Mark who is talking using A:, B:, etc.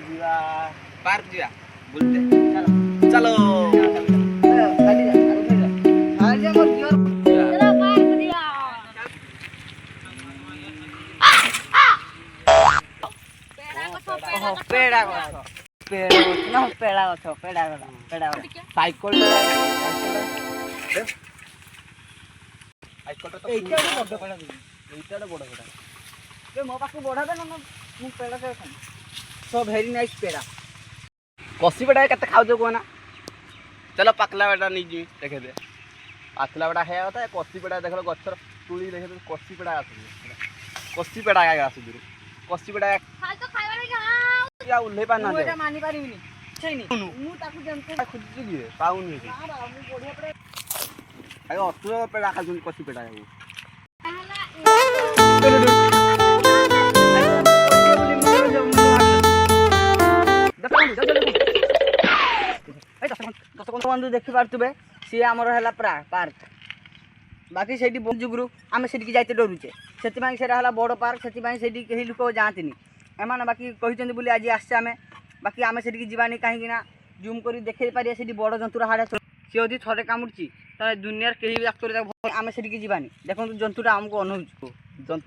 A: जीवा
B: पार्क जिया बुलते
A: चलो
B: चलो
A: खाली जा आज मोर दियर
C: चलो पार्क दिया पेड़ा को
A: पेड़ा साइकिल এইটা বড় পেড়া দিবি এইটা বড় পেড়া তে ମୋ ପାଖକୁ ବଢା ଦେ ନା ମୁଁ পেড়া କେ ଖାଇ ସୋ ଭେରି ନାଇସ୍ पेड़ा
B: कसी बेटा केते खाऊ को ना चलो पकला बेटा नहीं जी देखे दे पतला बेटा है होता है कसी बेटा देख लो गछर तुली देखे दे कसी बेटा आसु कसी बेटा आगे आसु दूर कसी बेटा
C: खाल तो खाइबा रे हां
B: या उल्ले पाना
A: ମୁଁ
B: दे
A: ଏଟା ମାନି ପାରିବିନି छैनी ମୁଁ ତାକୁ ଯେମିତି
B: खुद जी पाउन नहीं
A: ନା ବା ମୁଁ ବଢିଆ पेड़ा
B: आगे अतुर बेटा खा कसी बेटा है
A: बंधु देखी पारे सी आमर है पार्क बाकी से जुगु आम से जाते डरुचे से बड़ पार्क से लोक जाती एम बाकी कहते बोली आज आसे बाकी आम से जावानी कहीं जूम कर देखे पारे से बड़ जंतुर हाड़ा सी यदि थे कामुड़ी तो दुनिया कहीं डाक्तर आम से जावानी देखो जंतुटा आमको अनु